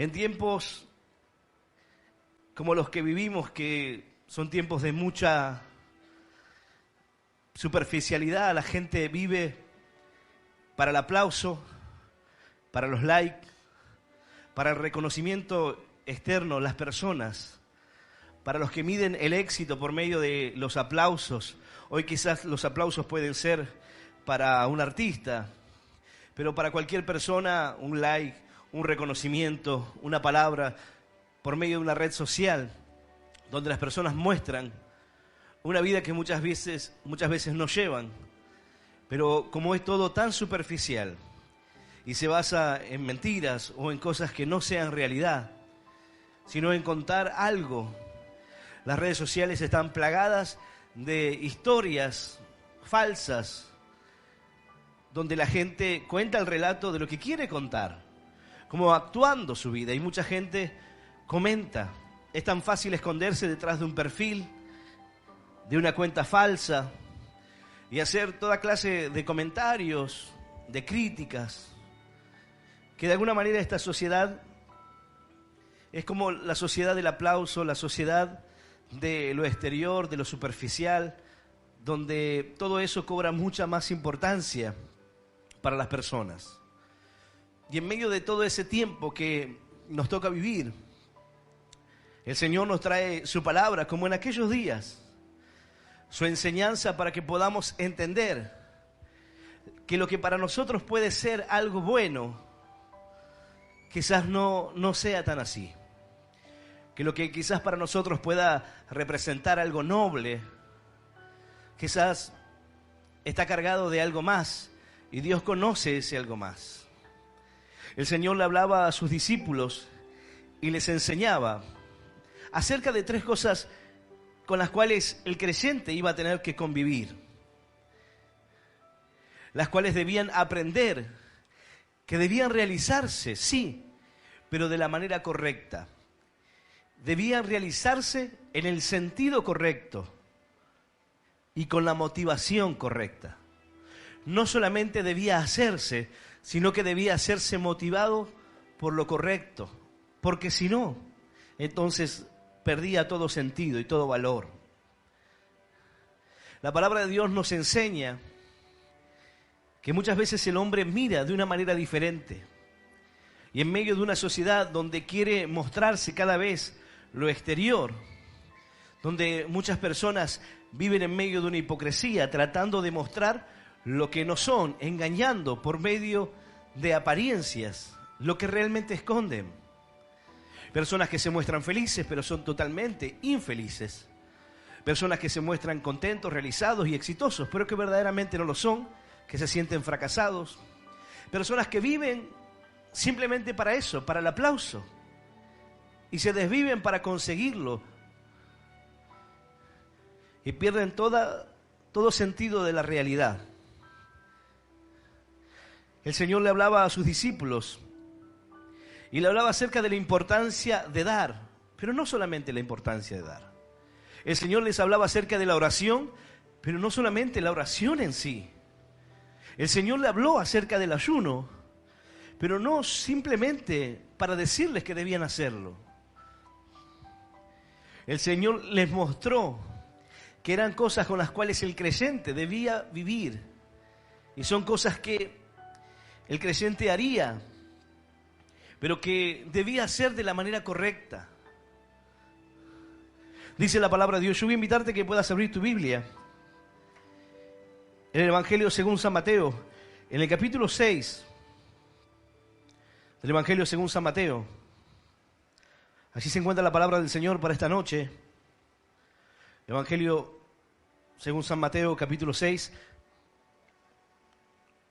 En tiempos como los que vivimos, que son tiempos de mucha superficialidad, la gente vive para el aplauso, para los likes, para el reconocimiento externo, las personas, para los que miden el éxito por medio de los aplausos. Hoy quizás los aplausos pueden ser para un artista, pero para cualquier persona un like, un reconocimiento, una palabra por medio de una red social, donde las personas muestran una vida que muchas veces no llevan, pero como es todo tan superficial y se basa en mentiras o en cosas que no sean realidad, sino en contar algo, las redes sociales están plagadas de historias falsas, donde la gente cuenta el relato de lo que quiere contar, como actuando su vida, y mucha gente comenta. Es tan fácil esconderse detrás de un perfil, de una cuenta falsa, y hacer toda clase de comentarios, de críticas, que de alguna manera esta sociedad es como la sociedad del aplauso, la sociedad de lo exterior, de lo superficial, donde todo eso cobra mucha más importancia para las personas. Y en medio de todo ese tiempo que nos toca vivir, el Señor nos trae su palabra, como en aquellos días, su enseñanza para que podamos entender que lo que para nosotros puede ser algo bueno, quizás no sea tan así. Que lo que quizás para nosotros pueda representar algo noble, quizás está cargado de algo más, y Dios conoce ese algo más. El Señor le hablaba a sus discípulos y les enseñaba acerca de 3 cosas con las cuales el creyente iba a tener que convivir, las cuales debían aprender, que debían realizarse, sí, pero de la manera correcta. Debían realizarse en el sentido correcto y con la motivación correcta. No solamente debía hacerse, sino que debía hacerse motivado por lo correcto, porque si no, entonces perdía todo sentido y todo valor. La palabra de Dios nos enseña que muchas veces el hombre mira de una manera diferente, y en medio de una sociedad donde quiere mostrarse cada vez lo exterior, donde muchas personas viven en medio de una hipocresía, tratando de mostrar lo que no son, engañando por medio de apariencias, lo que realmente esconden. Personas que se muestran felices, pero son totalmente infelices. Personas que se muestran contentos, realizados y exitosos, pero que verdaderamente no lo son, que se sienten fracasados. Personas que viven simplemente para eso, para el aplauso, y se desviven para conseguirlo, y pierden todo sentido de la realidad. El Señor le hablaba a sus discípulos y le hablaba acerca de la importancia de dar, pero no solamente la importancia de dar. El Señor les hablaba acerca de la oración, pero no solamente la oración en sí. El Señor le habló acerca del ayuno, pero no simplemente para decirles que debían hacerlo. El Señor les mostró que eran cosas con las cuales el creyente debía vivir, y son cosas que el creyente haría, pero que debía hacer de la manera correcta. Dice la palabra de Dios. Yo voy a invitarte a que puedas abrir tu Biblia en el Evangelio según San Mateo, en el capítulo 6 del Evangelio según San Mateo. Así se encuentra la palabra del Señor para esta noche. Evangelio según San Mateo, capítulo 6.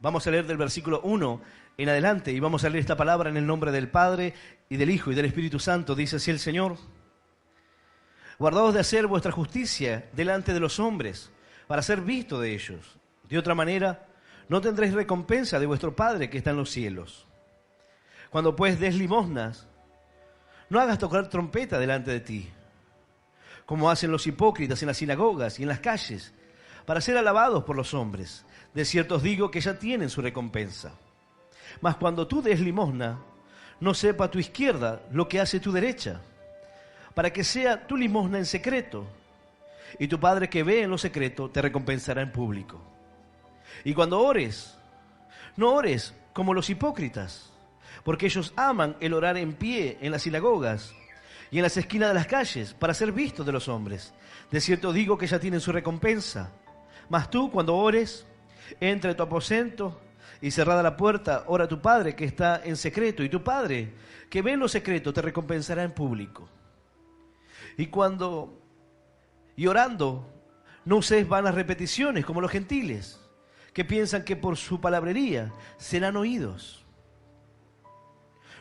Vamos a leer del versículo 1 en adelante, y vamos a leer esta palabra en el nombre del Padre, y del Hijo, y del Espíritu Santo. Dice así el Señor: guardaos de hacer vuestra justicia delante de los hombres, para ser visto de ellos. De otra manera, no tendréis recompensa de vuestro Padre que está en los cielos. Cuando pues des limosnas, no hagas tocar trompeta delante de ti, como hacen los hipócritas en las sinagogas y en las calles, para ser alabados por los hombres. De cierto os digo que ya tienen su recompensa. Mas cuando tú des limosna, no sepa tu izquierda lo que hace tu derecha, para que sea tu limosna en secreto, y tu Padre que ve en lo secreto te recompensará en público. Y cuando ores, no ores como los hipócritas, porque ellos aman el orar en pie en las sinagogas y en las esquinas de las calles para ser vistos de los hombres. De cierto digo que ya tienen su recompensa. Mas tú, cuando ores, entra en tu aposento y cerrada la puerta, ora a tu Padre que está en secreto, y tu Padre que ve en lo secreto te recompensará en público. Y orando, no uséis vanas repeticiones como los gentiles, que piensan que por su palabrería serán oídos.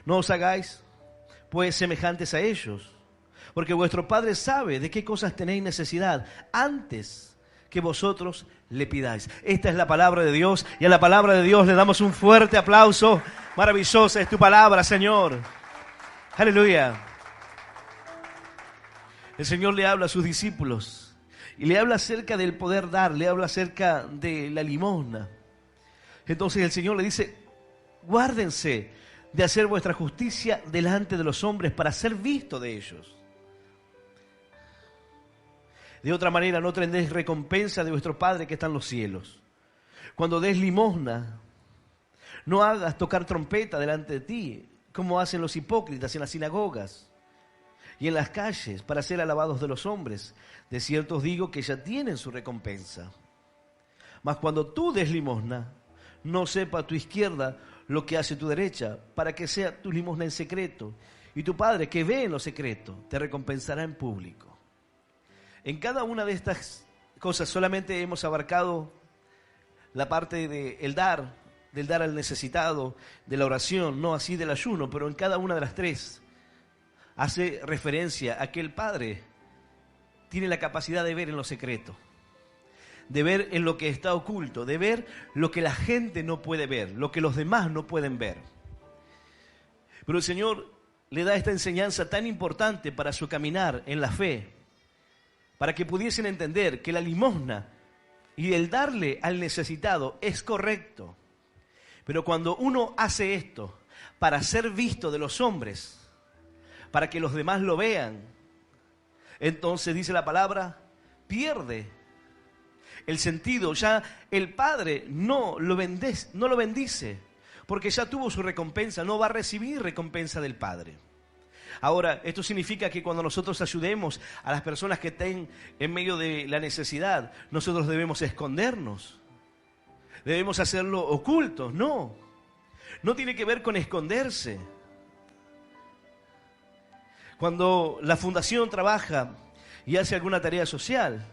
No os hagáis, pues, semejantes a ellos, porque vuestro Padre sabe de qué cosas tenéis necesidad antes que vosotros le pidáis. Esta es la palabra de Dios, y a la palabra de Dios le damos un fuerte aplauso. Maravillosa es tu palabra, Señor. Aleluya. El Señor le habla a sus discípulos y le habla acerca del poder dar, le habla acerca de la limosna. Entonces el Señor le dice: guárdense de hacer vuestra justicia delante de los hombres para ser visto de ellos. De otra manera no tendréis recompensa de vuestro Padre que está en los cielos. Cuando des limosna, no hagas tocar trompeta delante de ti, como hacen los hipócritas en las sinagogas y en las calles, para ser alabados de los hombres. De cierto os digo que ya tienen su recompensa. Mas cuando tú des limosna, no sepa tu izquierda lo que hace tu derecha, para que sea tu limosna en secreto, y tu Padre que ve en lo secreto te recompensará en público. En cada una de estas cosas solamente hemos abarcado la parte del dar al necesitado, de la oración, no así del ayuno, pero en cada una de las tres hace referencia a que el Padre tiene la capacidad de ver en lo secreto, de ver en lo que está oculto, de ver lo que la gente no puede ver, lo que los demás no pueden ver. Pero el Señor le da esta enseñanza tan importante para su caminar en la fe, para que pudiesen entender que la limosna y el darle al necesitado es correcto. Pero cuando uno hace esto para ser visto de los hombres, para que los demás lo vean, entonces dice la palabra, pierde el sentido. Ya el Padre no lo bendice, porque ya tuvo su recompensa, no va a recibir recompensa del Padre. Ahora, esto significa que cuando nosotros ayudemos a las personas que estén en medio de la necesidad, nosotros debemos escondernos, debemos hacerlo ocultos. No tiene que ver con esconderse. Cuando la fundación trabaja y hace alguna tarea social,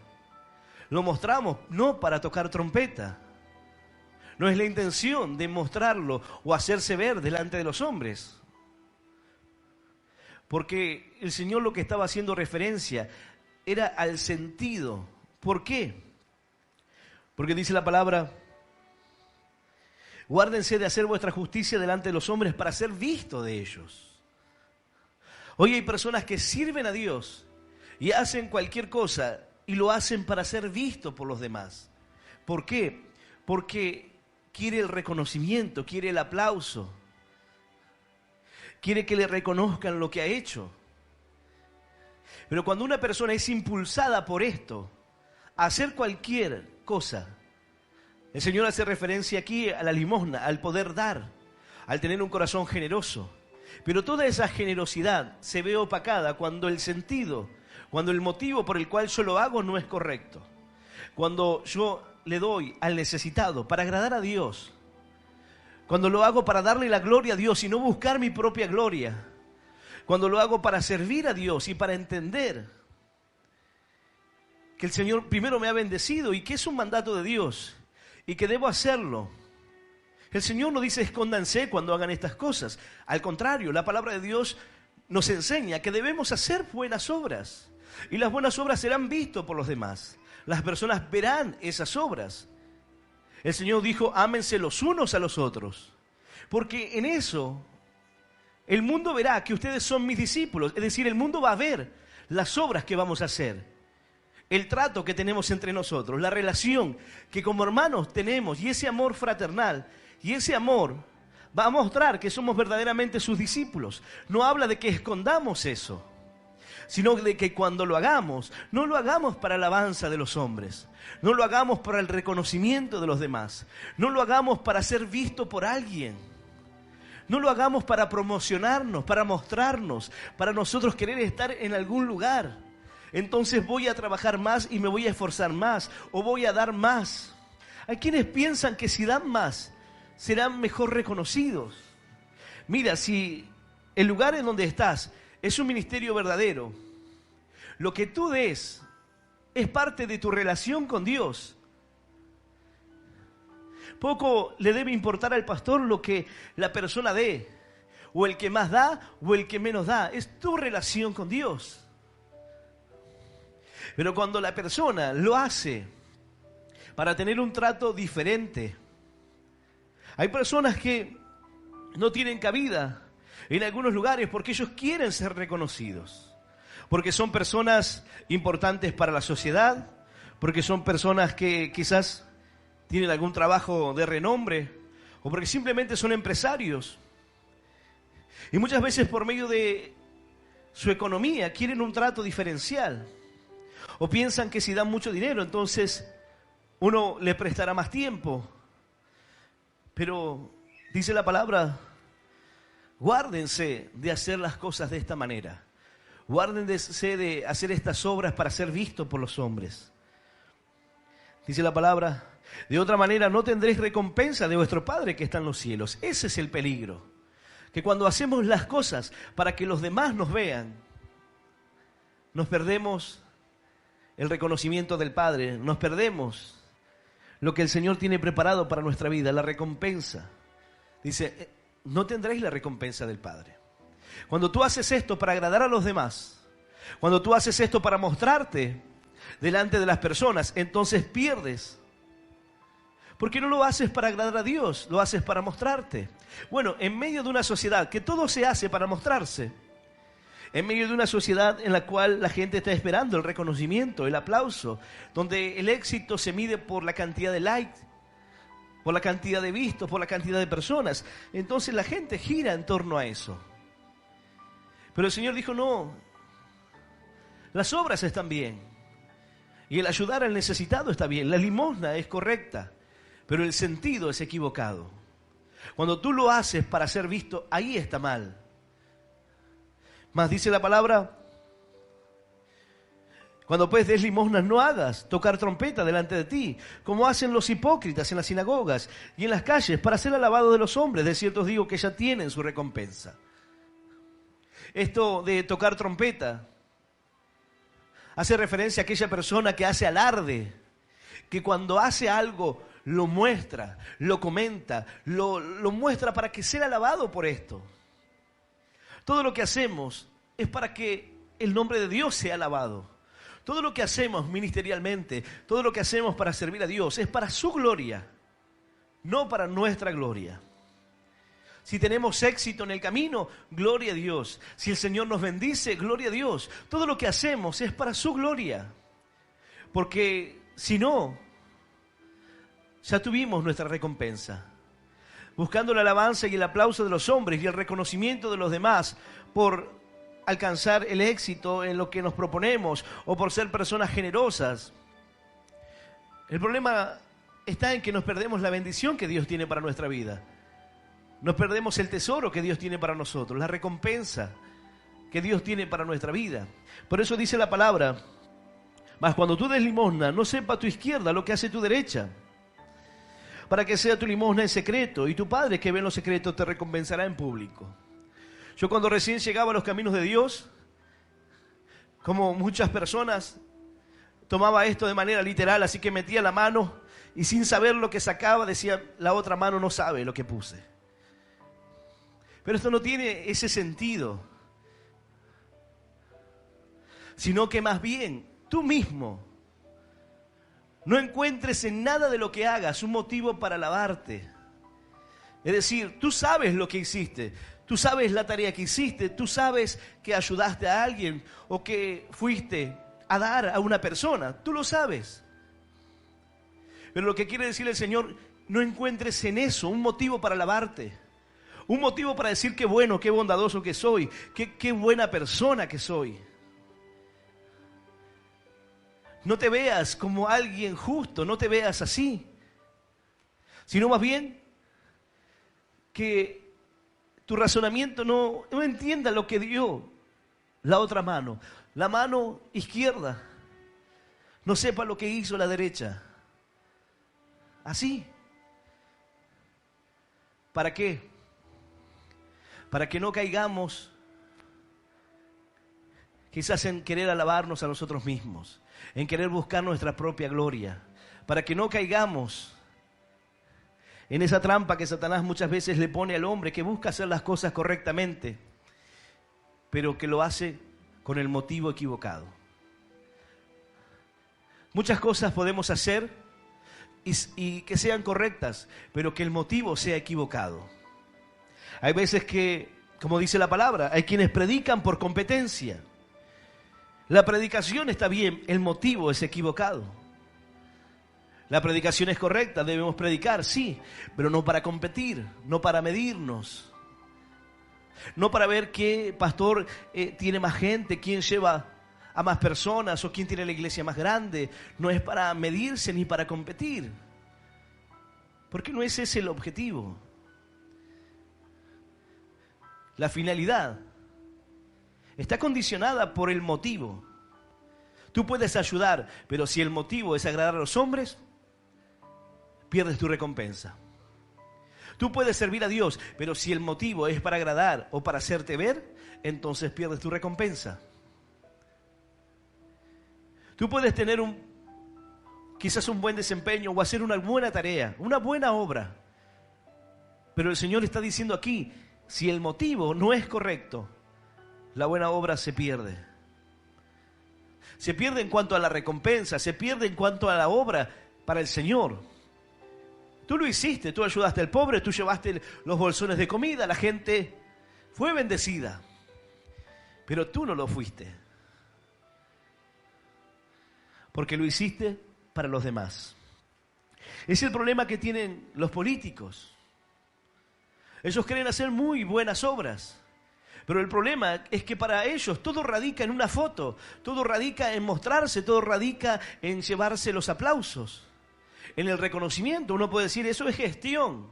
lo mostramos no para tocar trompeta. No es la intención de mostrarlo o hacerse ver delante de los hombres. Porque el Señor lo que estaba haciendo referencia era al sentido. ¿Por qué? Porque dice la palabra: guárdense de hacer vuestra justicia delante de los hombres para ser visto de ellos. Hoy hay personas que sirven a Dios y hacen cualquier cosa y lo hacen para ser visto por los demás. ¿Por qué? Porque quiere el reconocimiento, quiere el aplauso, quiere que le reconozcan lo que ha hecho. Pero cuando una persona es impulsada por esto, a hacer cualquier cosa, el Señor hace referencia aquí a la limosna, al poder dar, al tener un corazón generoso. Pero toda esa generosidad se ve opacada cuando el sentido, cuando el motivo por el cual yo lo hago no es correcto. Cuando yo le doy al necesitado para agradar a Dios, cuando lo hago para darle la gloria a Dios y no buscar mi propia gloria, cuando lo hago para servir a Dios y para entender que el Señor primero me ha bendecido y que es un mandato de Dios y que debo hacerlo. El Señor no dice escóndanse cuando hagan estas cosas. Al contrario, la palabra de Dios nos enseña que debemos hacer buenas obras. Y las buenas obras serán vistas por los demás. Las personas verán esas obras. El Señor dijo, ámense los unos a los otros. Porque en eso, el mundo verá que ustedes son mis discípulos. Es decir, el mundo va a ver las obras que vamos a hacer. El trato que tenemos entre nosotros, la relación que como hermanos tenemos y ese amor fraternal. Y ese amor va a mostrar que somos verdaderamente sus discípulos. No habla de que escondamos eso, sino de que cuando lo hagamos, no lo hagamos para la alabanza de los hombres, no lo hagamos para el reconocimiento de los demás, no lo hagamos para ser visto por alguien, no lo hagamos para promocionarnos, para mostrarnos, para nosotros querer estar en algún lugar. Entonces voy a trabajar más y me voy a esforzar más, o voy a dar más. Hay quienes piensan que si dan más, serán mejor reconocidos. Mira, si el lugar en donde estás es un ministerio verdadero, lo que tú des es parte de tu relación con Dios. Poco le debe importar al pastor lo que la persona dé, o el que más da, o el que menos da. Es tu relación con Dios. Pero cuando la persona lo hace para tener un trato diferente, hay personas que no tienen cabida en algunos lugares porque ellos quieren ser reconocidos, porque son personas importantes para la sociedad, porque son personas que quizás tienen algún trabajo de renombre, o porque simplemente son empresarios. Y muchas veces por medio de su economía quieren un trato diferencial, o piensan que si dan mucho dinero, entonces uno le prestará más tiempo. Pero dice la palabra, guárdense de hacer las cosas de esta manera. Guárdense de hacer estas obras para ser vistos por los hombres. Dice la palabra, de otra manera no tendréis recompensa de vuestro Padre que está en los cielos. Ese es el peligro. Que cuando hacemos las cosas para que los demás nos vean, nos perdemos el reconocimiento del Padre, nos perdemos lo que el Señor tiene preparado para nuestra vida, la recompensa. Dice, no tendréis la recompensa del Padre. Cuando tú haces esto para agradar a los demás, cuando tú haces esto para mostrarte delante de las personas, entonces pierdes. Porque no lo haces para agradar a Dios, lo haces para mostrarte. Bueno, en medio de una sociedad que todo se hace para mostrarse, en medio de una sociedad en la cual la gente está esperando el reconocimiento, el aplauso, donde el éxito se mide por la cantidad de likes, por la cantidad de vistos, por la cantidad de personas, entonces la gente gira en torno a eso. Pero el Señor dijo, no, las obras están bien, y el ayudar al necesitado está bien, la limosna es correcta, pero el sentido es equivocado. Cuando tú lo haces para ser visto, ahí está mal. Más dice la palabra, cuando pues des limosnas no hagas tocar trompeta delante de ti, como hacen los hipócritas en las sinagogas y en las calles para ser alabado de los hombres. De cierto os digo que ya tienen su recompensa. Esto de tocar trompeta hace referencia a aquella persona que hace alarde, que cuando hace algo lo muestra, lo comenta, lo muestra para que sea alabado por esto. Todo lo que hacemos es para que el nombre de Dios sea alabado. Todo lo que hacemos ministerialmente, todo lo que hacemos para servir a Dios es para su gloria, no para nuestra gloria. Si tenemos éxito en el camino, gloria a Dios. Si el Señor nos bendice, gloria a Dios. Todo lo que hacemos es para su gloria. Porque si no, ya tuvimos nuestra recompensa. Buscando la alabanza y el aplauso de los hombres y el reconocimiento de los demás por alcanzar el éxito en lo que nos proponemos o por ser personas generosas. El problema está en que nos perdemos la bendición que Dios tiene para nuestra vida. Nos perdemos el tesoro que Dios tiene para nosotros, la recompensa que Dios tiene para nuestra vida. Por eso dice la palabra, mas cuando tú des limosna, no sepa tu izquierda lo que hace tu derecha, para que sea tu limosna en secreto, y tu Padre que ve en lo secreto te recompensará en público. Yo cuando recién llegaba a los caminos de Dios, como muchas personas, tomaba esto de manera literal, así que metía la mano y sin saber lo que sacaba, decía, la otra mano no sabe lo que puse. Pero esto no tiene ese sentido, sino que más bien tú mismo no encuentres en nada de lo que hagas un motivo para alabarte. Es decir, tú sabes lo que hiciste, tú sabes la tarea que hiciste, tú sabes que ayudaste a alguien o que fuiste a dar a una persona, tú lo sabes. Pero lo que quiere decir el Señor, no encuentres en eso un motivo para alabarte, Un motivo para decir qué bueno, qué bondadoso que soy, qué buena persona que soy. No te veas como alguien justo, no te veas así, sino más bien que tu razonamiento no entienda lo que dio la otra mano. La mano izquierda no sepa lo que hizo la derecha. Así. ¿Para qué? Para que no caigamos quizás en querer alabarnos a nosotros mismos, en querer buscar nuestra propia gloria, para que no caigamos en esa trampa que Satanás muchas veces le pone al hombre, que busca hacer las cosas correctamente, pero que lo hace con el motivo equivocado. Muchas cosas podemos hacer y que sean correctas, pero que el motivo sea equivocado. Hay veces que, como dice la palabra, hay quienes predican por competencia. La predicación está bien, el motivo es equivocado. La predicación es correcta, debemos predicar, sí, pero no para competir, no para medirnos, no para ver qué pastor tiene más gente, quién lleva a más personas o quién tiene la iglesia más grande. No es para medirse ni para competir, porque no es ese el objetivo. La finalidad está condicionada por el motivo. Tú puedes ayudar, pero si el motivo es agradar a los hombres, pierdes tu recompensa. Tú puedes servir a Dios, pero si el motivo es para agradar o para hacerte ver, entonces pierdes tu recompensa. Tú puedes tener quizás un buen desempeño o hacer una buena tarea, una buena obra, pero el Señor está diciendo aquí, si el motivo no es correcto, la buena obra se pierde. Se pierde en cuanto a la recompensa, se pierde en cuanto a la obra para el Señor. Tú lo hiciste, tú ayudaste al pobre, tú llevaste los bolsones de comida, la gente fue bendecida, pero tú no lo fuiste, porque lo hiciste para los demás. Es el problema que tienen los políticos. Ellos quieren hacer muy buenas obras, pero el problema es que para ellos todo radica en una foto, todo radica en mostrarse, todo radica en llevarse los aplausos, en el reconocimiento. Uno puede decir, eso es gestión.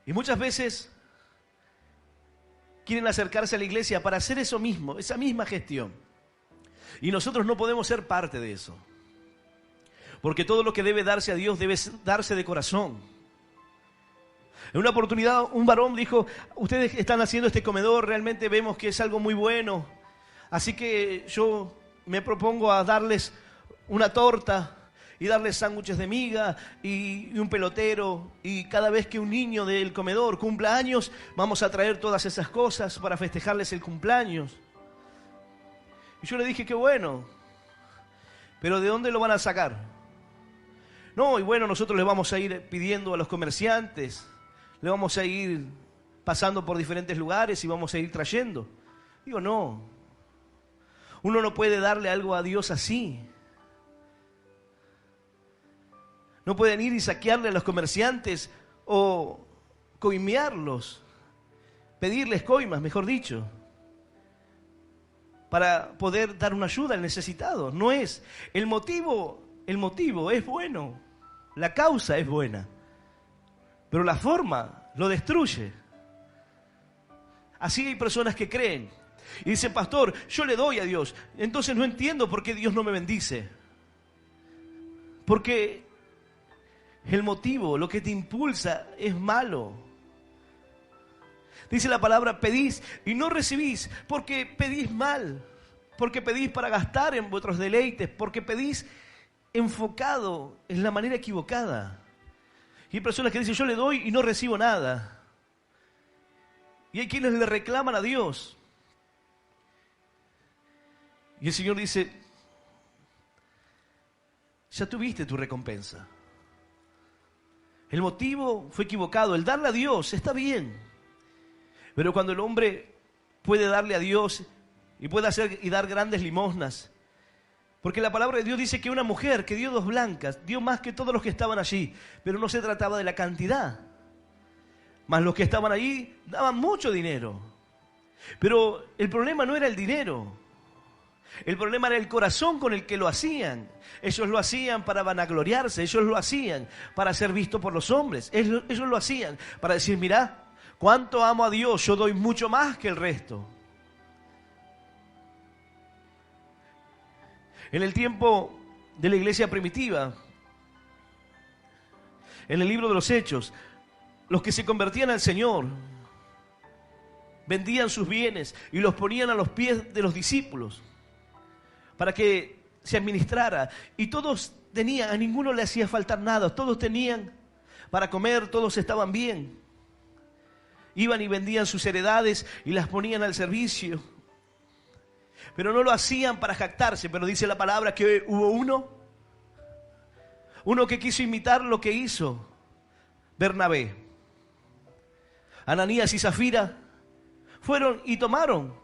Y muchas veces quieren acercarse a la iglesia para hacer eso mismo, esa misma gestión. Y nosotros no podemos ser parte de eso, porque todo lo que debe darse a Dios debe darse de corazón. En una oportunidad un varón dijo, ustedes están haciendo este comedor, realmente vemos que es algo muy bueno, así que yo me propongo a darles una torta y darles sándwiches de miga y un pelotero, y cada vez que un niño del comedor cumpla años, vamos a traer todas esas cosas para festejarles el cumpleaños. Y yo le dije, qué bueno, pero ¿de dónde lo van a sacar? No, y bueno, nosotros le vamos a ir pidiendo a los comerciantes, le vamos a ir pasando por diferentes lugares y vamos a ir trayendo. Digo, no, uno no puede darle algo a Dios así. No pueden ir y saquearle a los comerciantes o coimearlos, pedirles coimas, mejor dicho, para poder dar una ayuda al necesitado. No es. El motivo es bueno, la causa es buena, pero la forma lo destruye. Así hay personas que creen y dicen, pastor, yo le doy a Dios, entonces no entiendo por qué Dios no me bendice. Porque el motivo, lo que te impulsa es malo. Dice la palabra, pedís y no recibís, porque pedís mal, porque pedís para gastar en vuestros deleites, porque pedís enfocado en la manera equivocada. Y hay personas que dicen, yo le doy y no recibo nada. Y hay quienes le reclaman a Dios. Y el Señor dice, ya tuviste tu recompensa. El motivo fue equivocado. El darle a Dios está bien, pero cuando el hombre puede darle a Dios y puede hacer y dar grandes limosnas, Porque la palabra de Dios dice que una mujer que dio 2 blancas, dio más que todos los que estaban allí. Pero no se trataba de la cantidad. Más los que estaban allí daban mucho dinero. Pero el problema no era el dinero. El problema era el corazón con el que lo hacían. Ellos lo hacían para vanagloriarse. Ellos lo hacían para ser visto por los hombres. Ellos lo hacían para decir, mirá, cuánto amo a Dios, yo doy mucho más que el resto. En el tiempo de la iglesia primitiva, en el libro de los Hechos, los que se convertían al Señor vendían sus bienes y los ponían a los pies de los discípulos para que se administrara. Y todos tenían, a ninguno le hacía faltar nada, todos tenían para comer, todos estaban bien. Iban y vendían sus heredades y las ponían al servicio. Pero no lo hacían para jactarse, pero dice la palabra que hubo uno que quiso imitar lo que hizo Bernabé. Ananías y Zafira fueron y tomaron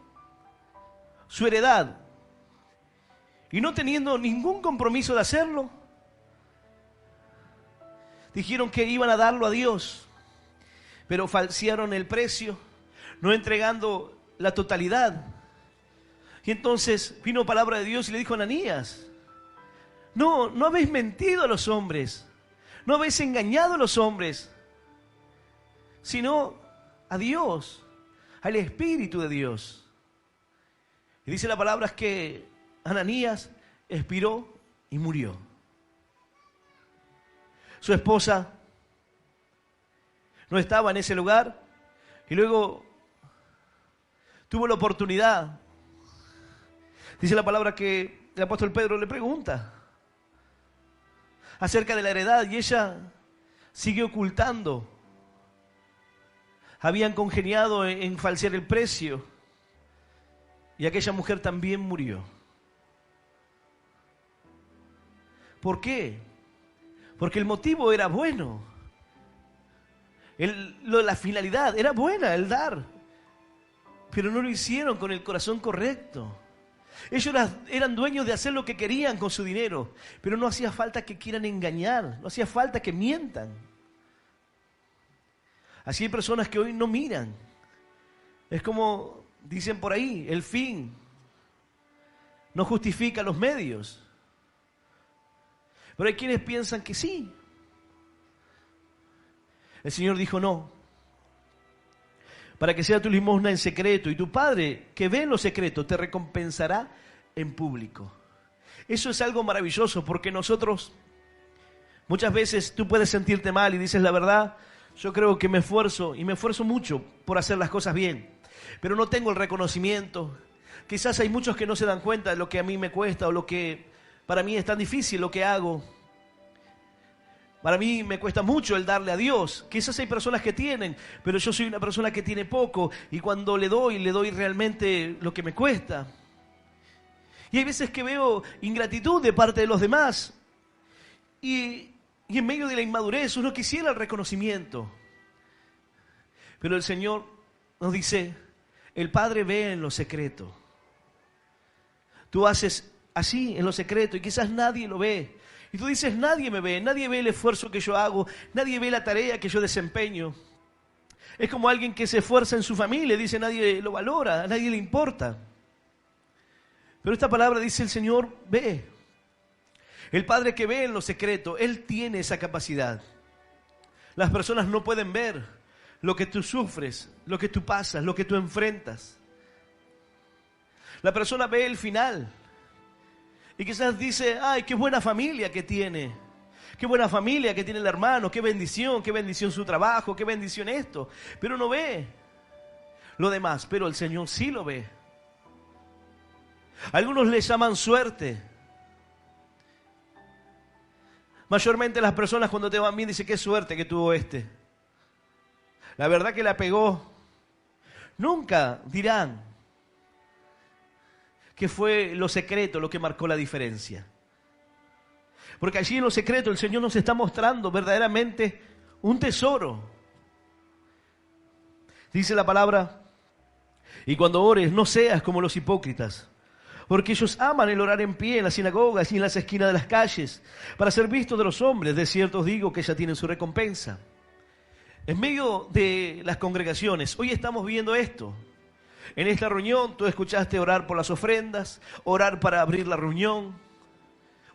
su heredad. Y no teniendo ningún compromiso de hacerlo, dijeron que iban a darlo a Dios. Pero falsearon el precio, no entregando la totalidad. Y entonces vino palabra de Dios y le dijo a Ananías, no habéis mentido a los hombres, no habéis engañado a los hombres, sino a Dios, al Espíritu de Dios. Y dice la palabra que Ananías expiró y murió. Su esposa no estaba en ese lugar y luego tuvo la oportunidad. Dice la palabra que el apóstol Pedro le pregunta acerca de la heredad y ella sigue ocultando. Habían congeniado en falsear el precio y aquella mujer también murió. ¿Por qué? Porque el motivo era bueno. La finalidad era buena, el dar. Pero no lo hicieron con el corazón correcto. Ellos eran dueños de hacer lo que querían con su dinero, pero no hacía falta que quieran engañar, no hacía falta que mientan. Así hay personas que hoy no miran. Es como dicen por ahí, el fin no justifica los medios. Pero hay quienes piensan que sí. El Señor dijo no. Para que sea tu limosna en secreto y tu Padre que ve en lo secreto te recompensará en público. Eso es algo maravilloso porque nosotros muchas veces tú puedes sentirte mal y dices la verdad, yo creo que me esfuerzo y me esfuerzo mucho por hacer las cosas bien, pero no tengo el reconocimiento. Quizás hay muchos que no se dan cuenta de lo que a mí me cuesta o lo que para mí es tan difícil lo que hago. Para mí me cuesta mucho el darle a Dios. Quizás hay personas que tienen, pero yo soy una persona que tiene poco y cuando le doy realmente lo que me cuesta. Y hay veces que veo ingratitud de parte de los demás y en medio de la inmadurez uno quisiera el reconocimiento. Pero el Señor nos dice, el Padre ve en lo secreto. Tú haces así en lo secreto y quizás nadie lo ve. Y tú dices, nadie me ve, nadie ve el esfuerzo que yo hago, nadie ve la tarea que yo desempeño. Es como alguien que se esfuerza en su familia, dice, nadie lo valora, a nadie le importa. Pero esta palabra dice, el Señor ve. El Padre que ve en lo secreto, Él tiene esa capacidad. Las personas no pueden ver lo que tú sufres, lo que tú pasas, lo que tú enfrentas. La persona ve el final. Y quizás dice, ay, qué buena familia que tiene. Qué buena familia que tiene el hermano, qué bendición su trabajo, qué bendición esto. Pero no ve lo demás, pero el Señor sí lo ve. Algunos le llaman suerte. Mayormente las personas cuando te van bien dicen, qué suerte que tuvo este. La verdad que la pegó. Nunca dirán que fue lo secreto lo que marcó la diferencia. Porque allí en lo secreto el Señor nos está mostrando verdaderamente un tesoro. Dice la palabra, y cuando ores no seas como los hipócritas, Porque ellos aman el orar en pie en las sinagogas y en las esquinas de las calles, para ser vistos de los hombres. De cierto os digo que ya tienen su recompensa. En medio de las congregaciones, hoy estamos viendo esto. En esta reunión tú escuchaste orar por las ofrendas, orar para abrir la reunión.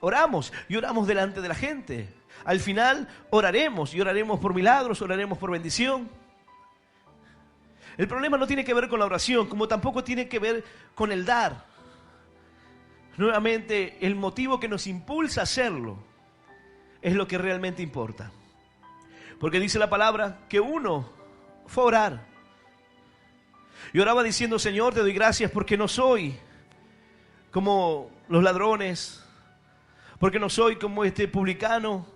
Oramos y oramos delante de la gente. Al final oraremos y oraremos por milagros, oraremos por bendición. El problema no tiene que ver con la oración, como tampoco tiene que ver con el dar. Nuevamente, el motivo que nos impulsa a hacerlo es lo que realmente importa. Porque dice la palabra que uno fue a orar. Y oraba diciendo: Señor, te doy gracias porque no soy como los ladrones, porque no soy como este publicano,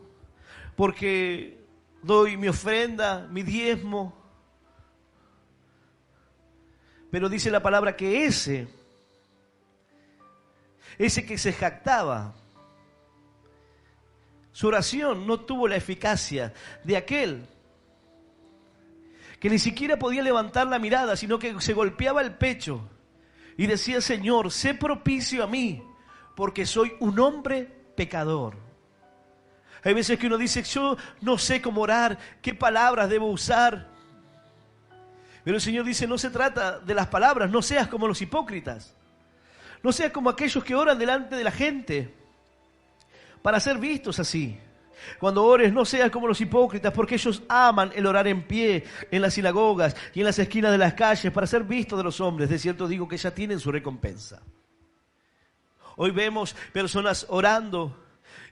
porque doy mi ofrenda, mi diezmo. Pero dice la palabra que ese que se jactaba, su oración no tuvo la eficacia de aquel que ni siquiera podía levantar la mirada, sino que se golpeaba el pecho y decía: Señor, sé propicio a mí, porque soy un hombre pecador. Hay veces que uno dice: yo no sé cómo orar, qué palabras debo usar. Pero el Señor dice: no se trata de las palabras, no seas como los hipócritas. No seas como aquellos que oran delante de la gente para ser vistos así. Cuando ores, no seas como los hipócritas, porque ellos aman el orar en pie en las sinagogas y en las esquinas de las calles para ser vistos de los hombres. De cierto digo que ya tienen su recompensa. Hoy vemos personas orando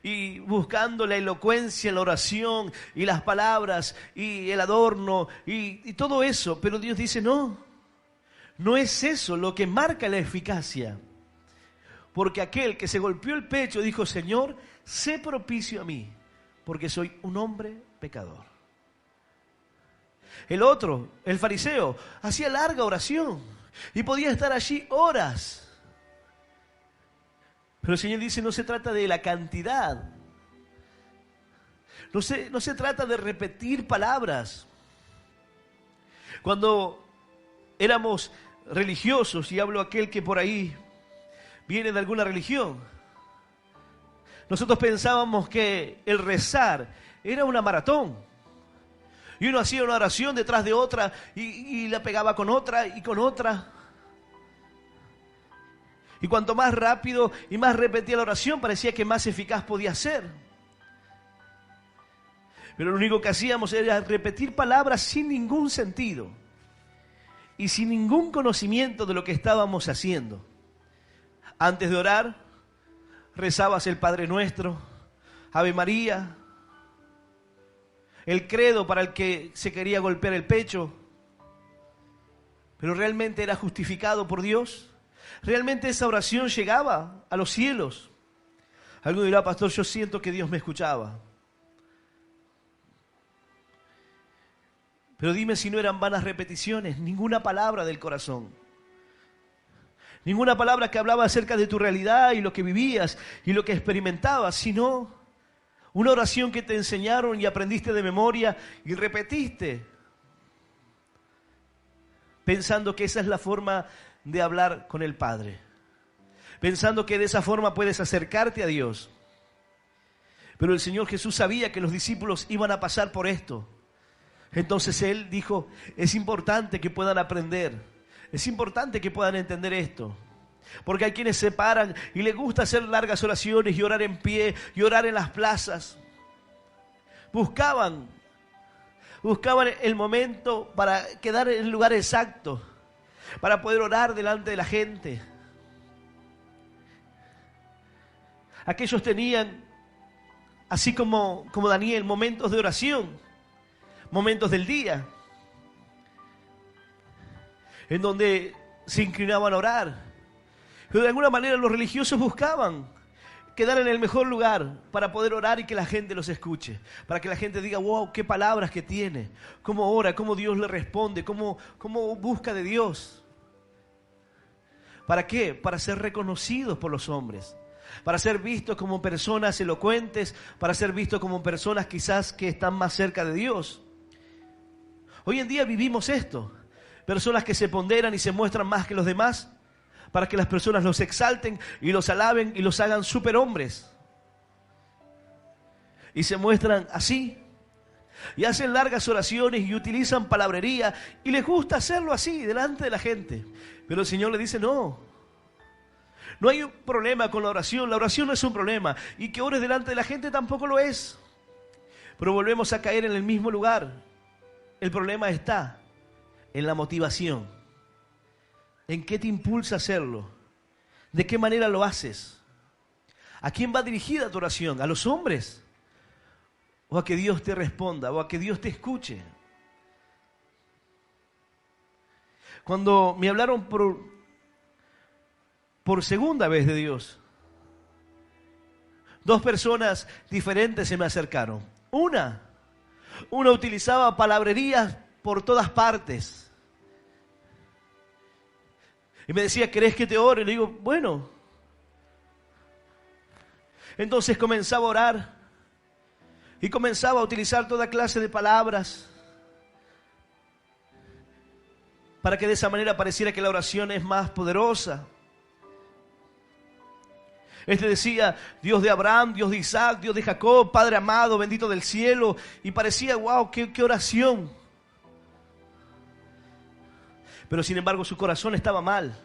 y buscando la elocuencia en la oración y las palabras y el adorno y todo eso. Pero Dios dice: no es eso lo que marca la eficacia. Porque aquel que se golpeó el pecho dijo: Señor, sé propicio a mí, porque soy un hombre pecador. El otro, el fariseo, hacía larga oración y podía estar allí horas. Pero el Señor dice: no se trata de la cantidad. No se trata de repetir palabras. Cuando éramos religiosos, y hablo aquel que por ahí viene de alguna religión, nosotros pensábamos que el rezar era una maratón. Y uno hacía una oración detrás de otra y la pegaba con otra y con otra. Y cuanto más rápido y más repetía la oración, parecía que más eficaz podía ser. Pero lo único que hacíamos era repetir palabras sin ningún sentido y sin ningún conocimiento de lo que estábamos haciendo. Antes de orar, rezabas el Padre Nuestro, Ave María, el credo para el que se quería golpear el pecho. Pero ¿realmente era justificado por Dios? ¿Realmente esa oración llegaba a los cielos? Alguno dirá: pastor, yo siento que Dios me escuchaba. Pero dime si no eran vanas repeticiones, ninguna palabra del corazón. Ninguna palabra que hablaba acerca de tu realidad y lo que vivías y lo que experimentabas, sino una oración que te enseñaron y aprendiste de memoria y repetiste, pensando que esa es la forma de hablar con el Padre, pensando que de esa forma puedes acercarte a Dios. Pero el Señor Jesús sabía que los discípulos iban a pasar por esto. Entonces Él dijo: es importante que puedan aprender, es importante que puedan entender esto. Porque hay quienes se paran y les gusta hacer largas oraciones y orar en pie y orar en las plazas. Buscaban el momento para quedar en el lugar exacto, para poder orar delante de la gente. Aquellos tenían, así como Daniel, momentos de oración, momentos del día, en donde se inclinaban a orar. Pero de alguna manera los religiosos buscaban quedar en el mejor lugar para poder orar y que la gente los escuche, para que la gente diga: wow, qué palabras que tiene, cómo ora, cómo Dios le responde, cómo busca de Dios. ¿Para qué? Para ser reconocidos por los hombres, para ser vistos como personas elocuentes, para ser vistos como personas quizás que están más cerca de Dios. Hoy en día vivimos esto, personas que se ponderan y se muestran más que los demás para que las personas los exalten y los alaben y los hagan superhombres. Y se muestran así. Y hacen largas oraciones y utilizan palabrería. Y les gusta hacerlo así, delante de la gente. Pero el Señor le dice, no. No hay un problema con la oración. La oración no es un problema. Y que ores delante de la gente tampoco lo es. Pero volvemos a caer en el mismo lugar. El problema está en la motivación. ¿En qué te impulsa a hacerlo? ¿De qué manera lo haces? ¿A quién va dirigida tu oración? ¿A los hombres? ¿O a que Dios te responda? ¿O a que Dios te escuche? Cuando me hablaron por segunda vez de Dios, 2 personas diferentes se me acercaron. Una utilizaba palabrerías por todas partes. Y me decía, ¿querés que te ore? Y le digo, bueno. Entonces comenzaba a orar. Y comenzaba a utilizar toda clase de palabras. Para que de esa manera pareciera que la oración es más poderosa. Este decía, Dios de Abraham, Dios de Isaac, Dios de Jacob, Padre amado, bendito del cielo. Y parecía, wow, qué oración. Pero sin embargo su corazón estaba mal.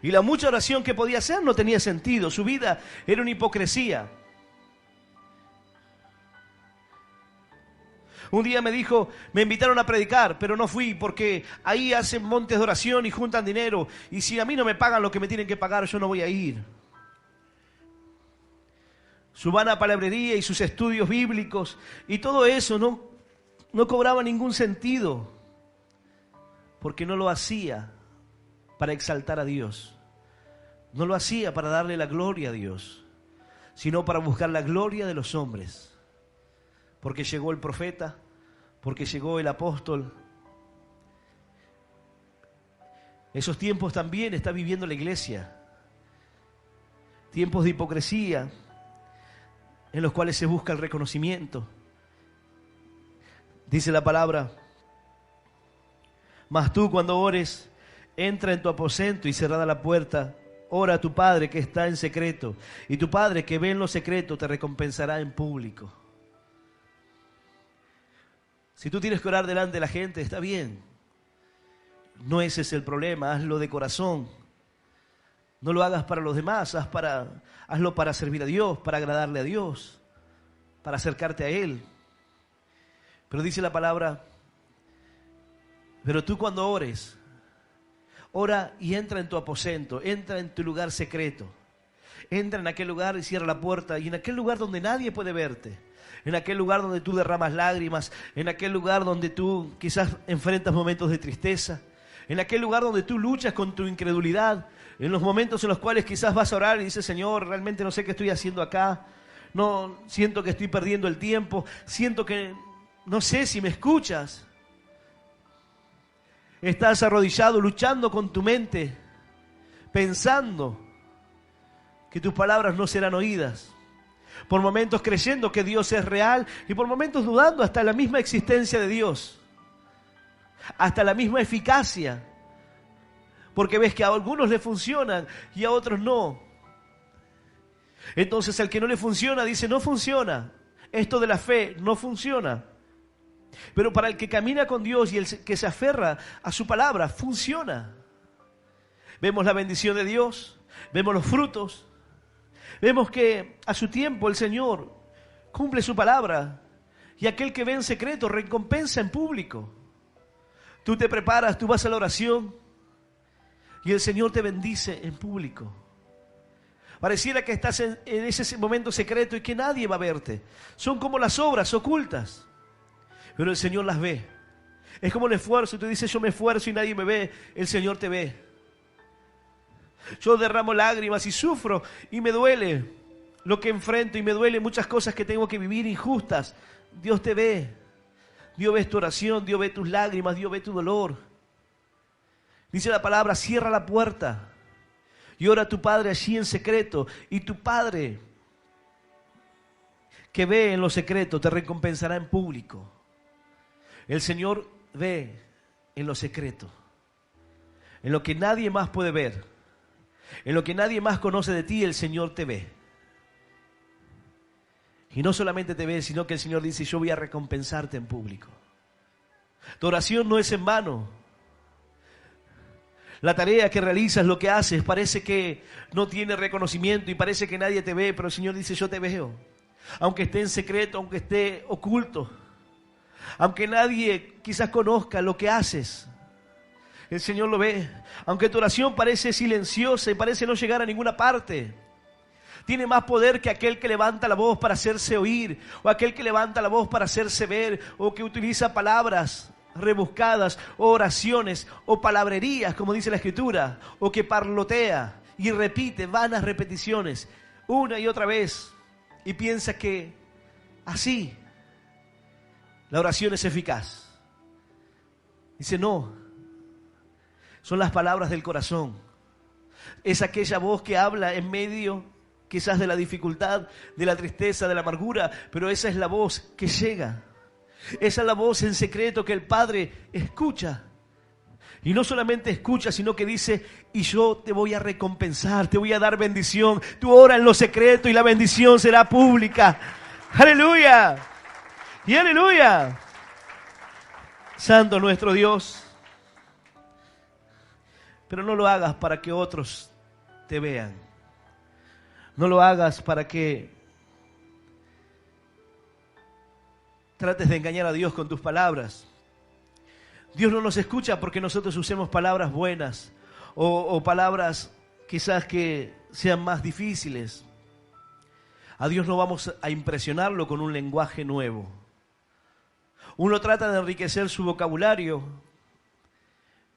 Y la mucha oración que podía hacer no tenía sentido. Su vida era una hipocresía. Un día me dijo, me invitaron a predicar, pero no fui porque ahí hacen montes de oración y juntan dinero. Y si a mí no me pagan lo que me tienen que pagar, yo no voy a ir. Su vana palabrería y sus estudios bíblicos y todo eso no cobraba ningún sentido. Porque no lo hacía para exaltar a Dios. No lo hacía para darle la gloria a Dios, sino para buscar la gloria de los hombres. Porque llegó el profeta, porque llegó el apóstol. Esos tiempos también está viviendo la iglesia. Tiempos de hipocresía, en los cuales se busca el reconocimiento. Dice la palabra, mas tú cuando ores, entra en tu aposento y cerrada la puerta, ora a tu Padre que está en secreto, y tu Padre que ve en lo secreto te recompensará en público. Si tú tienes que orar delante de la gente, está bien. No ese es el problema, hazlo de corazón. No lo hagas para los demás, hazlo para servir a Dios, para agradarle a Dios, para acercarte a Él. Pero dice la palabra, pero tú cuando ores, ora y entra en tu aposento, entra en tu lugar secreto. Entra en aquel lugar y cierra la puerta, y en aquel lugar donde nadie puede verte. En aquel lugar donde tú derramas lágrimas, en aquel lugar donde tú quizás enfrentas momentos de tristeza, en aquel lugar donde tú luchas con tu incredulidad, en los momentos en los cuales quizás vas a orar y dices, Señor, realmente no sé qué estoy haciendo acá, no siento que estoy perdiendo el tiempo, siento que no sé si me escuchas. Estás arrodillado luchando con tu mente, pensando que tus palabras no serán oídas. Por momentos creyendo que Dios es real y por momentos dudando hasta la misma existencia de Dios, hasta la misma eficacia, porque ves que a algunos le funcionan y a otros no. Entonces al que no le funciona dice, no funciona, esto de la fe no funciona. Pero para el que camina con Dios y el que se aferra a su palabra, funciona. Vemos la bendición de Dios, vemos los frutos. Vemos que a su tiempo el Señor cumple su palabra y aquel que ve en secreto recompensa en público. Tú te preparas, tú vas a la oración y el Señor te bendice en público. Pareciera que estás en ese momento secreto y que nadie va a verte. Son como las obras ocultas, pero el Señor las ve. Es como el esfuerzo, tú dices yo me esfuerzo y nadie me ve, el Señor te ve. Yo derramo lágrimas y sufro y me duele lo que enfrento y me duele muchas cosas que tengo que vivir injustas. Dios te ve. Dios ve tu oración, Dios ve tus lágrimas, Dios ve tu dolor. Dice la palabra, cierra la puerta y ora a tu Padre allí en secreto. Y tu Padre que ve en lo secreto te recompensará en público. El Señor ve en lo secreto. en lo que nadie más puede ver, en lo que nadie más conoce de ti, el Señor te ve. Y no solamente te ve, sino que el Señor dice, yo voy a recompensarte en público. Tu oración no es en vano. La tarea que realizas, lo que haces, parece que no tiene reconocimiento y parece que nadie te ve, pero el Señor dice, yo te veo. Aunque esté en secreto, aunque esté oculto, aunque nadie quizás conozca lo que haces, el Señor lo ve. Aunque tu oración parece silenciosa y parece no llegar a ninguna parte, tiene más poder que aquel que levanta la voz para hacerse oír, o aquel que levanta la voz para hacerse ver, o que utiliza palabras rebuscadas, o oraciones, o palabrerías, como dice la Escritura, o que parlotea y repite vanas repeticiones una y otra vez, y piensa que así la oración es eficaz. Dice, no, son las palabras del corazón. Es aquella voz que habla en medio quizás de la dificultad, de la tristeza, de la amargura, pero esa es la voz que llega. Esa es la voz en secreto que el Padre escucha. Y no solamente escucha, sino que dice, y yo te voy a recompensar, te voy a dar bendición. Tú ora en lo secreto y la bendición será pública. ¡Aleluya! ¡Y aleluya! Santo nuestro Dios. Pero no lo hagas para que otros te vean. No lo hagas para que trates de engañar a Dios con tus palabras. Dios no nos escucha porque nosotros usemos palabras buenas o palabras quizás que sean más difíciles. A Dios no vamos a impresionarlo con un lenguaje nuevo. Uno trata de enriquecer su vocabulario,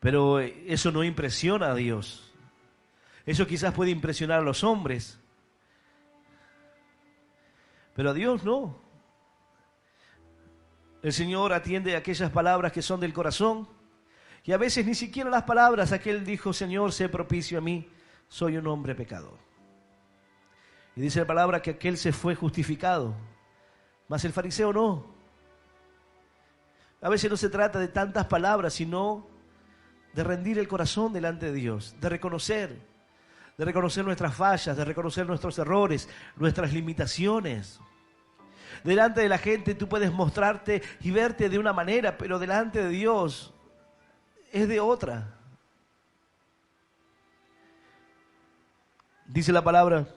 pero eso no impresiona a Dios. Eso quizás puede impresionar a los hombres, pero a Dios no. El Señor atiende a aquellas palabras que son del corazón, y a veces ni siquiera las palabras. Aquel dijo, Señor, sé propicio a mí, soy un hombre pecador. Y dice la palabra que aquel se fue justificado, mas el fariseo no. A veces no se trata de tantas palabras, sino de rendir el corazón delante de Dios, de reconocer nuestras fallas, de reconocer nuestros errores, nuestras limitaciones. Delante de la gente tú puedes mostrarte y verte de una manera, pero delante de Dios es de otra. Dice la palabra,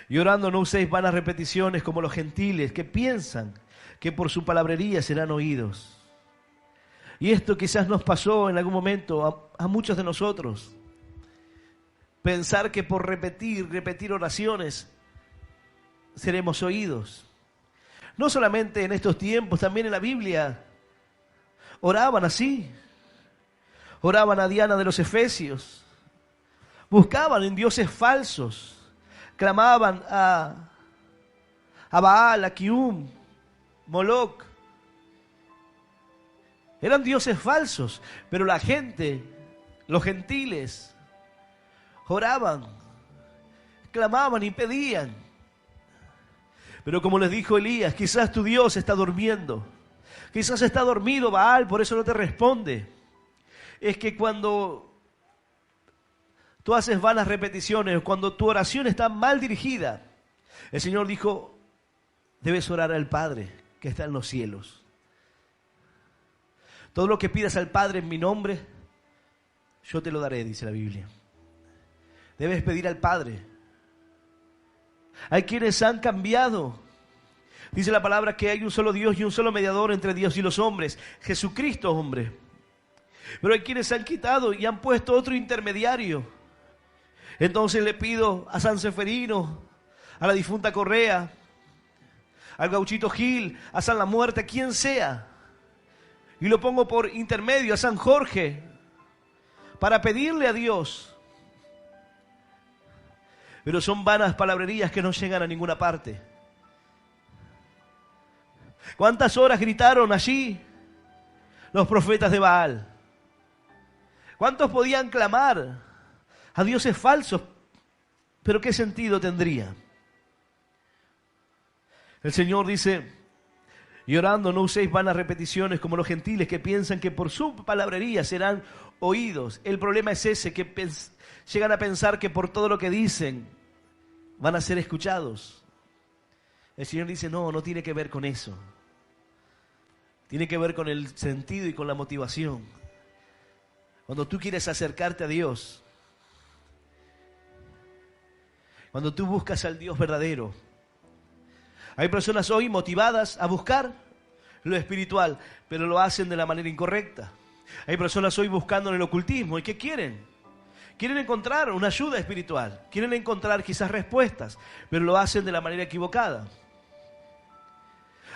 y orando no uséis vanas repeticiones como los gentiles que piensan que por su palabrería serán oídos. Y esto quizás nos pasó en algún momento a muchos de nosotros. Pensar que por repetir oraciones seremos oídos. No solamente en estos tiempos, también en la Biblia oraban así. Oraban a Diana de los Efesios. Buscaban en dioses falsos. Clamaban a Baal, a Kium, Moloc. Eran dioses falsos, pero la gente, los gentiles, oraban, clamaban y pedían. Pero como les dijo Elías, quizás tu Dios está durmiendo. Quizás está dormido Baal, por eso no te responde. Es que cuando tú haces vanas repeticiones, cuando tu oración está mal dirigida, el Señor dijo, debes orar al Padre que está en los cielos. Todo lo que pidas al Padre en mi nombre, yo te lo daré, dice la Biblia. Debes pedir al Padre. Hay quienes han cambiado. Dice la palabra que hay un solo Dios y un solo mediador entre Dios y los hombres, Jesucristo, hombre. Pero hay quienes se han quitado y han puesto otro intermediario. Entonces le pido a San Seferino, a la difunta Correa, al gauchito Gil, a San La Muerte, a quien sea. Y lo pongo por intermedio a San Jorge para pedirle a Dios. Pero son vanas palabrerías que no llegan a ninguna parte. ¿Cuántas horas gritaron allí los profetas de Baal? ¿Cuántos podían clamar a dioses falsos? ¿Pero qué sentido tendría? El Señor dice, Y orando no uséis vanas repeticiones como los gentiles que piensan que por su palabrería serán oídos. El problema es ese, que llegan a pensar que por todo lo que dicen van a ser escuchados. El Señor dice, no, no tiene que ver con eso. Tiene que ver con el sentido y con la motivación. Cuando tú quieres acercarte a Dios, cuando tú buscas al Dios verdadero. Hay personas hoy motivadas a buscar lo espiritual, pero lo hacen de la manera incorrecta. Hay personas hoy buscando en el ocultismo. ¿Y qué quieren? Quieren encontrar una ayuda espiritual. Quieren encontrar quizás respuestas, pero lo hacen de la manera equivocada.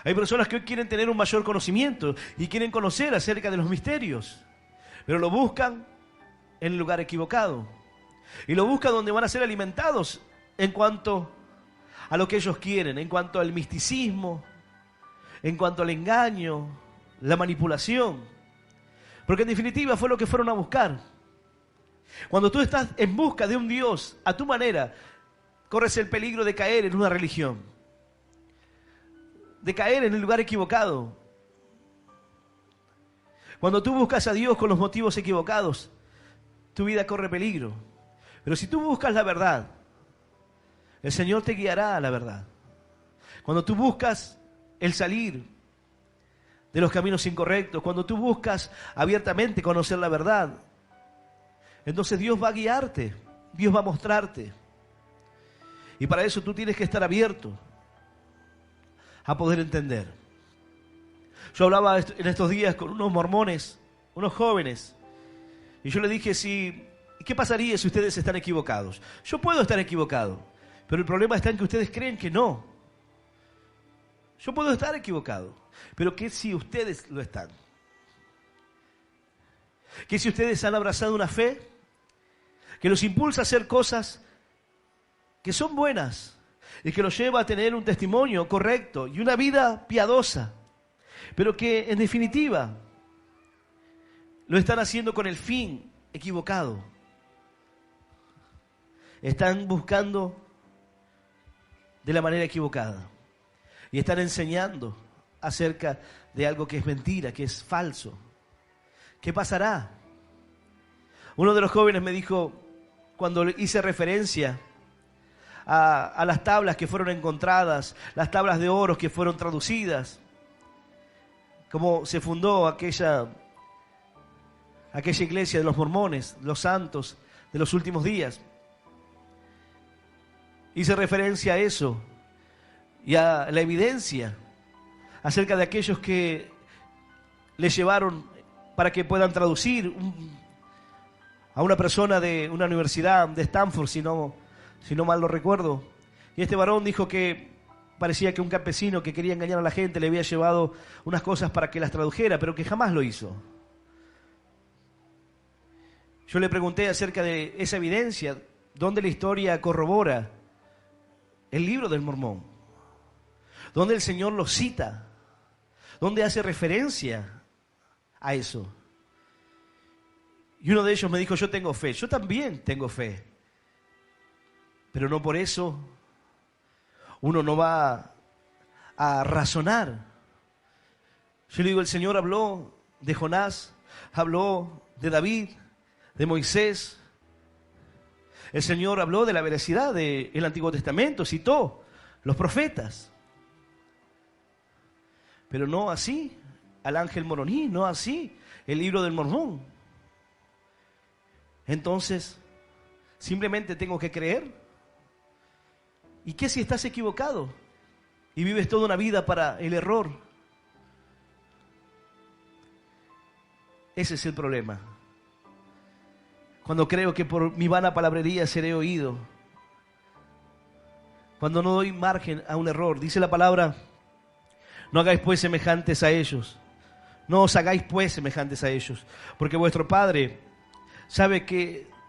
Hay personas que hoy quieren tener un mayor conocimiento y quieren conocer acerca de los misterios, pero lo buscan en el lugar equivocado. Y lo buscan donde van a ser alimentados en cuanto a lo que ellos quieren, en cuanto al misticismo, en cuanto al engaño, la manipulación. Porque en definitiva fue lo que fueron a buscar. Cuando tú estás en busca de un Dios a tu manera, corres el peligro de caer en una religión, de caer en el lugar equivocado. Cuando tú buscas a Dios con los motivos equivocados, tu vida corre peligro. Pero si tú buscas la verdad, el Señor te guiará a la verdad. Cuando tú buscas el salir de los caminos incorrectos, cuando tú buscas abiertamente conocer la verdad, entonces Dios va a guiarte, Dios va a mostrarte. Y para eso tú tienes que estar abierto a poder entender. Yo hablaba en estos días con unos mormones, unos jóvenes, y yo les dije, ¿qué pasaría si ustedes están equivocados? Yo puedo estar equivocado, pero el problema está en que ustedes creen que no. Yo puedo estar equivocado, pero ¿qué si ustedes lo están? ¿Qué si ustedes han abrazado una fe que los impulsa a hacer cosas que son buenas y que los lleva a tener un testimonio correcto y una vida piadosa, pero que en definitiva lo están haciendo con el fin equivocado? Están buscando de la manera equivocada y están enseñando acerca de algo que es mentira, que es falso. ¿Qué pasará? Uno de los jóvenes me dijo, cuando hice referencia a las tablas que fueron encontradas, las tablas de oro que fueron traducidas, cómo se fundó aquella iglesia de los mormones, los santos de los últimos días. Hice referencia a eso y a la evidencia acerca de aquellos que les llevaron para que puedan traducir a una persona de una universidad de Stanford, si no mal lo recuerdo. Y este varón dijo que parecía que un campesino que quería engañar a la gente le había llevado unas cosas para que las tradujera, pero que jamás lo hizo. Yo le pregunté acerca de esa evidencia, ¿dónde la historia corrobora el libro del Mormón? ¿Dónde el Señor lo cita? ¿Dónde hace referencia a eso? Y uno de ellos me dijo, yo tengo fe. Yo también tengo fe. Pero no por eso uno no va a razonar. Yo le digo, el Señor habló de Jonás, habló de David, de Moisés. El Señor habló de la veracidad del Antiguo Testamento, citó los profetas. Pero no así al ángel Moroní, no así el libro del Mormón. Entonces, simplemente tengo que creer. ¿Y qué si estás equivocado y vives toda una vida para el error? Ese es el problema. Cuando creo que por mi vana palabrería seré oído. Cuando no doy margen a un error. Dice la palabra, no hagáis pues semejantes a ellos. No os hagáis pues semejantes a ellos. Porque vuestro Padre sabe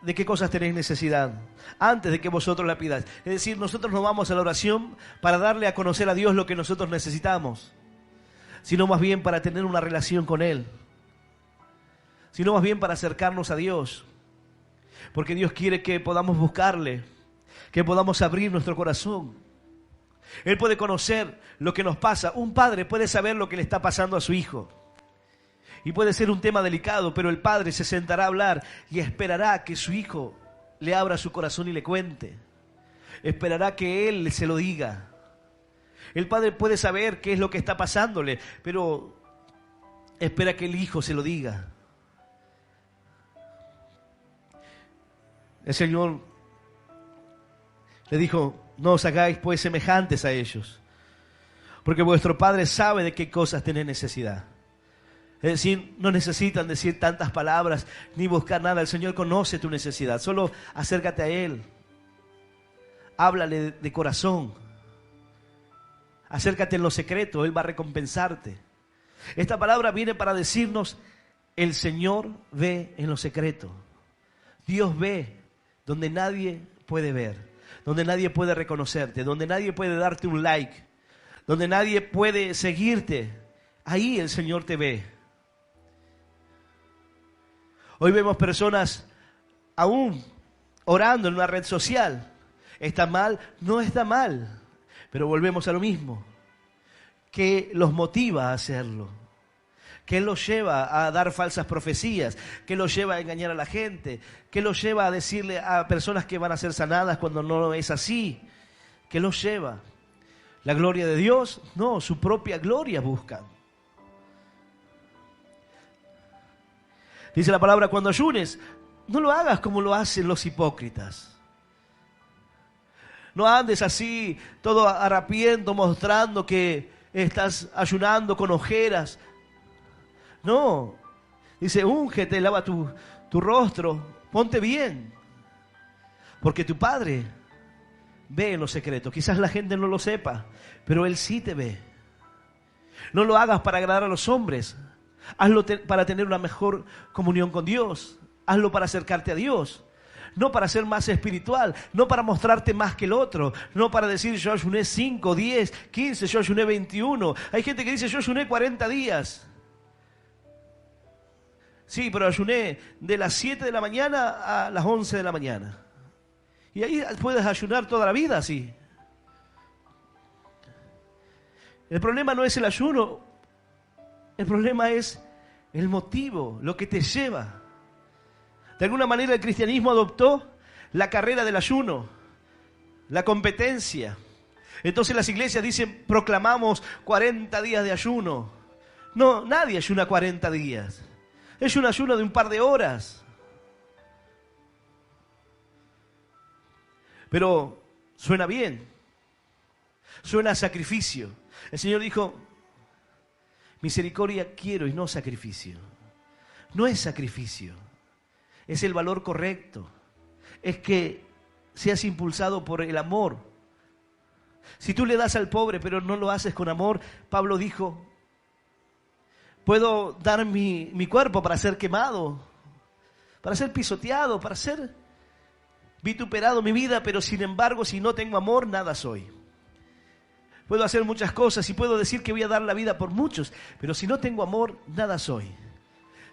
de qué cosas tenéis necesidad antes de que vosotros la pidáis. Es decir, nosotros no vamos a la oración para darle a conocer a Dios lo que nosotros necesitamos, sino más bien para tener una relación con Él. Sino más bien para acercarnos a Dios. Porque Dios quiere que podamos buscarle, que podamos abrir nuestro corazón, Él puede conocer lo que nos pasa. Un padre puede saber lo que le está pasando a su hijo. Y puede ser un tema delicado, pero el padre se sentará a hablar y esperará que su hijo le abra su corazón y le cuente. Esperará que él se lo diga. El padre puede saber qué es lo que está pasándole, pero espera que el hijo se lo diga. El Señor le dijo: no os hagáis pues semejantes a ellos, porque vuestro Padre sabe de qué cosas tenéis necesidad. Es decir, no necesitan decir tantas palabras ni buscar nada. El Señor conoce tu necesidad. Solo acércate a Él. Háblale de corazón. Acércate en lo secreto. Él va a recompensarte. Esta palabra viene para decirnos: el Señor ve en lo secreto. Dios ve donde nadie puede ver, donde nadie puede reconocerte, donde nadie puede darte un like, donde nadie puede seguirte. Ahí el Señor te ve. Hoy vemos personas aún orando en una red social. ¿Está mal? No está mal. Pero volvemos a lo mismo. ¿Qué los motiva a hacerlo? ¿Qué los lleva a dar falsas profecías? ¿Qué los lleva a engañar a la gente? ¿Qué los lleva a decirle a personas que van a ser sanadas cuando no es así? ¿Qué los lleva? ¿La gloria de Dios? No, su propia gloria buscan. Dice la palabra: cuando ayunes, no lo hagas como lo hacen los hipócritas. No andes así, todo harapiento, mostrando que estás ayunando con ojeras. No. Dice: úngete, lava tu rostro, ponte bien. Porque tu Padre ve en lo secreto. Quizás la gente no lo sepa, pero Él sí te ve. No lo hagas para agradar a los hombres. Hazlo para tener una mejor comunión con Dios. Hazlo para acercarte a Dios. No para ser más espiritual. No para mostrarte más que el otro. No para decir: yo ayuné 5, 10, 15, yo ayuné 21. Hay gente que dice: yo ayuné 40 días. Sí, pero ayuné de las 7 de la mañana a las 11 de la mañana. Y ahí puedes ayunar toda la vida así. El problema no es el ayuno. El problema es el motivo, lo que te lleva. De alguna manera el cristianismo adoptó la carrera del ayuno, la competencia. Entonces las iglesias dicen: proclamamos 40 días de ayuno. No, nadie ayuna 40 días. Es un ayuno de un par de horas. Pero suena bien. Suena a sacrificio. El Señor dijo: misericordia quiero y no sacrificio. No es sacrificio. Es el valor correcto. Es que seas impulsado por el amor. Si tú le das al pobre pero no lo haces con amor, Pablo dijo: puedo dar mi cuerpo para ser quemado, para ser pisoteado, para ser vituperado mi vida, pero sin embargo, si no tengo amor, nada soy. Puedo hacer muchas cosas y puedo decir que voy a dar la vida por muchos, pero si no tengo amor, nada soy.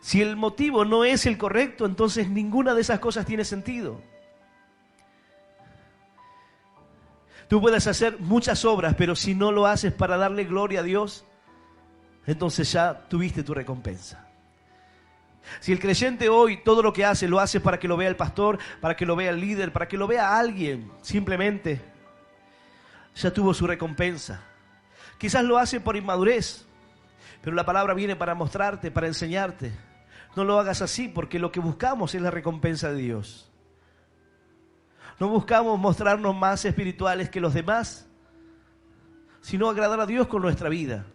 Si el motivo no es el correcto, entonces ninguna de esas cosas tiene sentido. Tú puedes hacer muchas obras, pero si no lo haces para darle gloria a Dios, entonces ya tuviste tu recompensa. Si el creyente hoy todo lo que hace, lo hace para que lo vea el pastor, para que lo vea el líder, para que lo vea alguien, simplemente ya tuvo su recompensa. Quizás lo hace por inmadurez, pero la palabra viene para mostrarte, para enseñarte. No lo hagas así, porque lo que buscamos es la recompensa de Dios. No buscamos mostrarnos más espirituales que los demás, sino agradar a Dios con nuestra vida.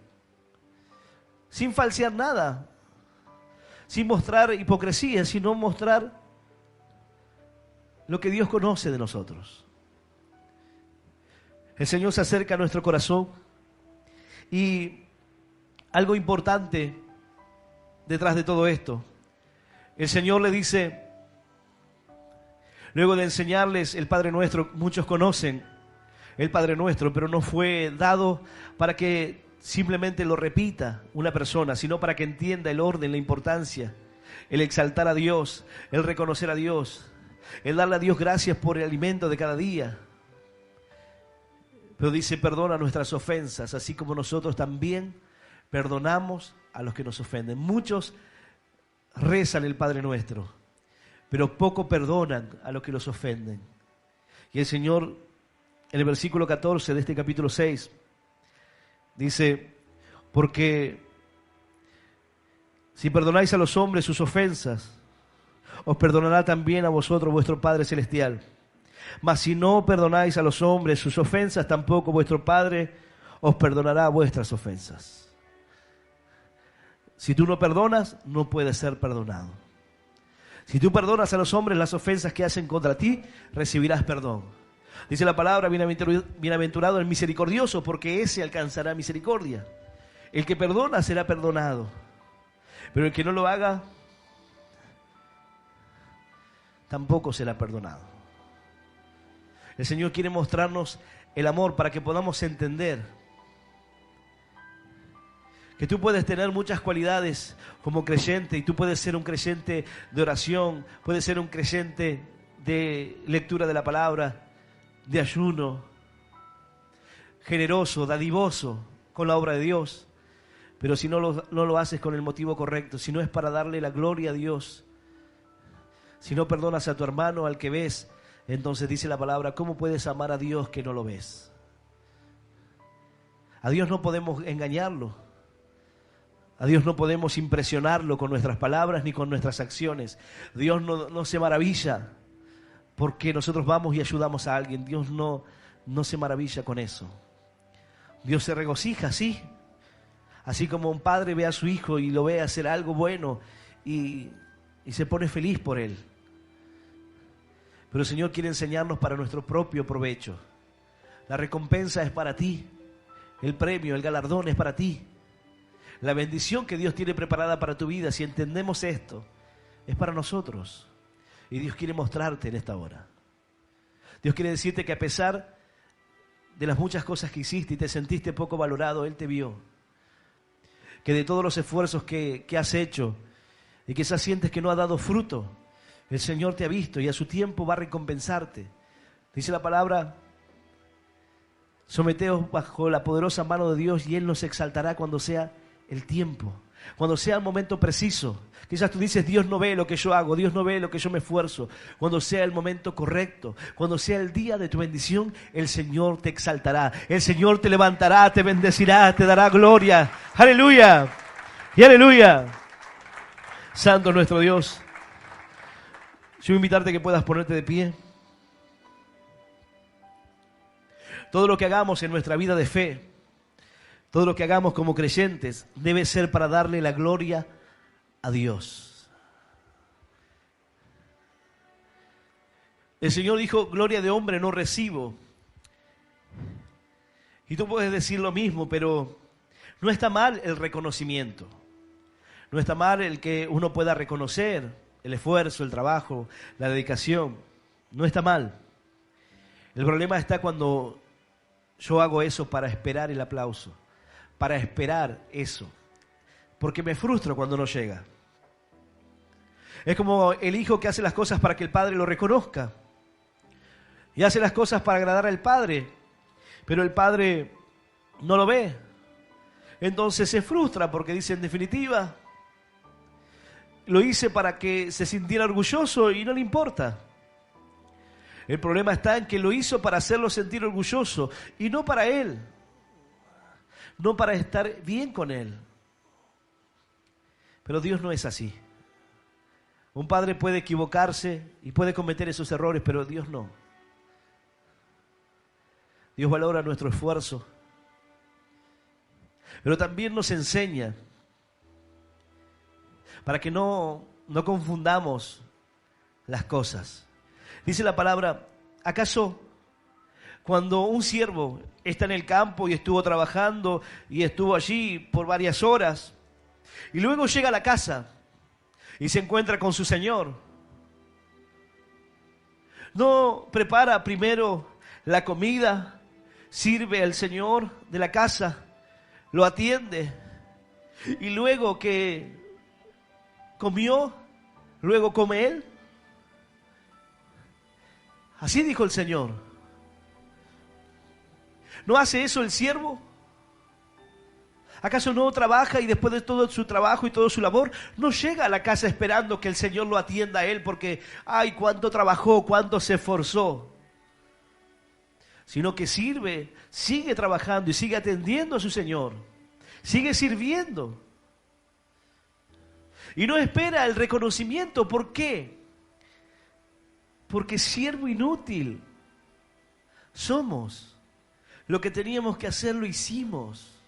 Sin falsear nada, sin mostrar hipocresía, sino mostrar lo que Dios conoce de nosotros. El Señor se acerca a nuestro corazón y algo importante detrás de todo esto, el Señor le dice, luego de enseñarles el Padre Nuestro, muchos conocen el Padre Nuestro, pero no fue dado para que simplemente lo repita una persona, sino para que entienda el orden, la importancia, el exaltar a Dios, el reconocer a Dios, el darle a Dios gracias por el alimento de cada día. Pero dice, perdona nuestras ofensas, así como nosotros también perdonamos a los que nos ofenden. Muchos rezan el Padre Nuestro, pero poco perdonan a los que los ofenden. Y el Señor, en el versículo 14 de este capítulo 6, dice, porque si perdonáis a los hombres sus ofensas, os perdonará también a vosotros vuestro Padre Celestial. Mas si no perdonáis a los hombres sus ofensas, tampoco vuestro Padre os perdonará vuestras ofensas. Si tú no perdonas, no puedes ser perdonado. Si tú perdonas a los hombres las ofensas que hacen contra ti, recibirás perdón. Dice la palabra, bienaventurado el misericordioso, porque ese alcanzará misericordia. El que perdona será perdonado, pero el que no lo haga, tampoco será perdonado. El Señor quiere mostrarnos el amor para que podamos entender que tú puedes tener muchas cualidades como creyente y tú puedes ser un creyente de oración, puedes ser un creyente de lectura de la palabra, de ayuno, generoso, dadivoso con la obra de Dios. Pero si no lo haces con el motivo correcto, si no es para darle la gloria a Dios, si no perdonas a tu hermano, al que ves, entonces dice la palabra, ¿cómo puedes amar a Dios que no lo ves? A Dios no podemos engañarlo. A Dios no podemos impresionarlo con nuestras palabras ni con nuestras acciones. Dios no se maravilla porque nosotros vamos y ayudamos a alguien. Dios no se maravilla con eso. Dios se regocija, sí. Así como un padre ve a su hijo y lo ve hacer algo bueno y se pone feliz por él. Pero el Señor quiere enseñarnos para nuestro propio provecho. La recompensa es para ti. El premio, el galardón es para ti. La bendición que Dios tiene preparada para tu vida, si entendemos esto, es para nosotros. Y Dios quiere mostrarte en esta hora. Dios quiere decirte que a pesar de las muchas cosas que hiciste y te sentiste poco valorado, Él te vio. Que de todos los esfuerzos que has hecho y quizás sientes que no ha dado fruto, el Señor te ha visto y a su tiempo va a recompensarte. Dice la palabra, someteos bajo la poderosa mano de Dios y Él nos exaltará cuando sea el tiempo, cuando sea el momento preciso. Quizás tú dices, Dios no ve lo que yo hago, Dios no ve lo que yo me esfuerzo. Cuando sea el momento correcto, cuando sea el día de tu bendición, el Señor te exaltará, el Señor te levantará, te bendecirá, te dará gloria. ¡Aleluya! ¡Y aleluya! Santo nuestro Dios. Yo voy a invitarte que puedas ponerte de pie. Todo lo que hagamos en nuestra vida de fe, todo lo que hagamos como creyentes, debe ser para darle la gloria a Dios. El Señor dijo, gloria de hombre no recibo. Y tú puedes decir lo mismo, pero no está mal el reconocimiento. No está mal el que uno pueda reconocer el esfuerzo, el trabajo, la dedicación. No está mal. El problema está cuando yo hago eso para esperar el aplauso, para esperar eso, porque me frustro cuando no llega. Es como el hijo que hace las cosas para que el padre lo reconozca y hace las cosas para agradar al padre, pero el padre no lo ve. Entonces se frustra porque dice, en definitiva, lo hice para que se sintiera orgulloso y no le importa. El problema está en que lo hizo para hacerlo sentir orgulloso y no para él, no para estar bien con él. Pero Dios no es así. Un padre puede equivocarse y puede cometer esos errores, pero Dios no. Dios valora nuestro esfuerzo, pero también nos enseña para que no confundamos las cosas. Dice la palabra, ¿acaso cuando un siervo está en el campo y estuvo trabajando y estuvo allí por varias horas y luego llega a la casa y se encuentra con su señor, no prepara primero la comida, sirve al señor de la casa, lo atiende y luego que comió, luego come él? Así dijo el Señor. ¿No hace eso el siervo? ¿Acaso no trabaja y después de todo su trabajo y toda su labor, no llega a la casa esperando que el Señor lo atienda a él porque, ay, cuánto trabajó, cuánto se esforzó? Sino que sirve, sigue trabajando y sigue atendiendo a su Señor, sigue sirviendo. Y no espera el reconocimiento. ¿Por qué? Porque siervo inútil somos. Lo que teníamos que hacer lo hicimos.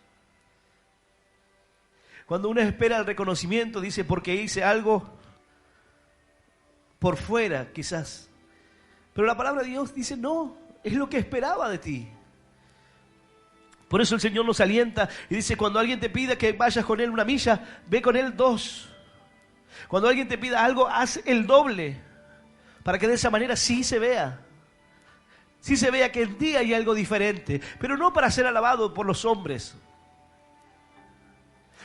Cuando uno espera el reconocimiento, dice, porque hice algo por fuera, quizás. Pero la palabra de Dios dice, no, es lo que esperaba de ti. Por eso el Señor nos alienta y dice, cuando alguien te pida que vayas con Él 1 milla, ve con Él 2. Cuando alguien te pida algo, haz el doble, para que de esa manera sí se vea. Sí se vea que en ti hay algo diferente, pero no para ser alabado por los hombres.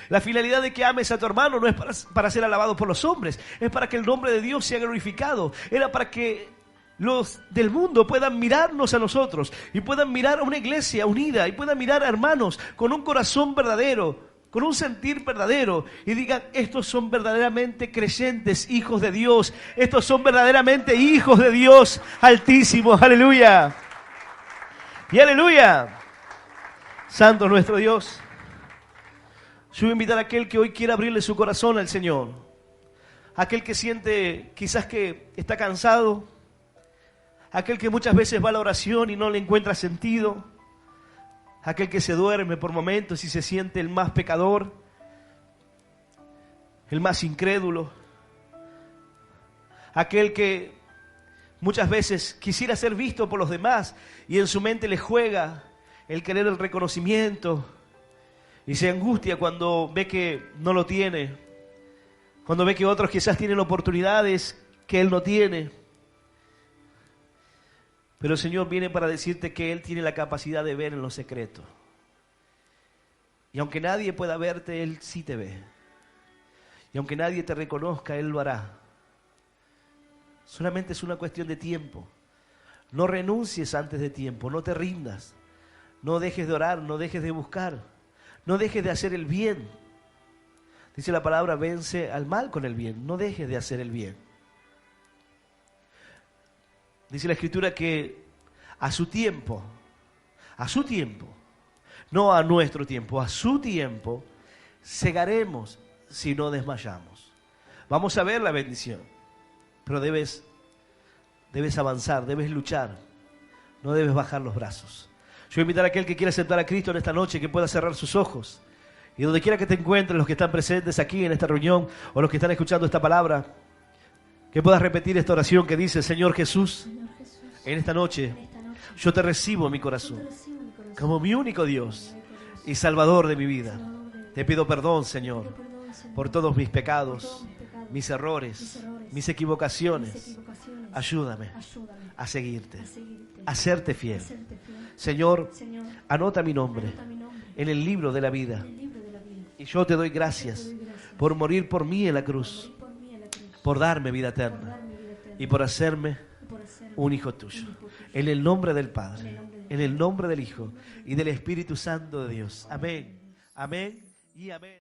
La finalidad de que ames a tu hermano no es para ser alabado por los hombres, es para que el nombre de Dios sea glorificado. Era para que los del mundo puedan mirarnos a nosotros y puedan mirar a una iglesia unida y puedan mirar a hermanos con un corazón verdadero, con un sentir verdadero y digan, estos son verdaderamente creyentes, hijos de Dios, estos son verdaderamente hijos de Dios Altísimo, aleluya. Y aleluya, santo nuestro Dios. Yo voy a invitar a aquel que hoy quiera abrirle su corazón al Señor, aquel que siente quizás que está cansado, aquel que muchas veces va a la oración y no le encuentra sentido, aquel que se duerme por momentos y se siente el más pecador, el más incrédulo, aquel que muchas veces quisiera ser visto por los demás y en su mente le juega el querer el reconocimiento y se angustia cuando ve que no lo tiene, cuando ve que otros quizás tienen oportunidades que él no tiene. Pero el Señor viene para decirte que Él tiene la capacidad de ver en lo secreto. Y aunque nadie pueda verte, Él sí te ve. Y aunque nadie te reconozca, Él lo hará. Solamente es una cuestión de tiempo. No renuncies antes de tiempo, no te rindas. No dejes de orar, no dejes de buscar. No dejes de hacer el bien. Dice la palabra, vence al mal con el bien. No dejes de hacer el bien. Dice la Escritura que a su tiempo, no a nuestro tiempo, a su tiempo, segaremos si no desmayamos. Vamos a ver la bendición, pero debes avanzar, debes luchar, no debes bajar los brazos. Yo voy a invitar a aquel que quiera aceptar a Cristo en esta noche, que pueda cerrar sus ojos. Y donde quiera que te encuentres, los que están presentes aquí en esta reunión, o los que están escuchando esta palabra, que puedas repetir esta oración que dice, Señor Jesús, en esta noche yo te recibo en mi corazón como mi único Dios y Salvador de mi vida. Te pido perdón, Señor, por todos mis pecados, mis errores, mis equivocaciones. Ayúdame a seguirte, a serte fiel. Señor, anota mi nombre en el libro de la vida. Y yo te doy gracias por morir por mí en la cruz, por darme vida eterna y por hacerme un hijo tuyo. En el nombre del Padre, en el nombre del Hijo y del Espíritu Santo de Dios. Amén, amén y amén.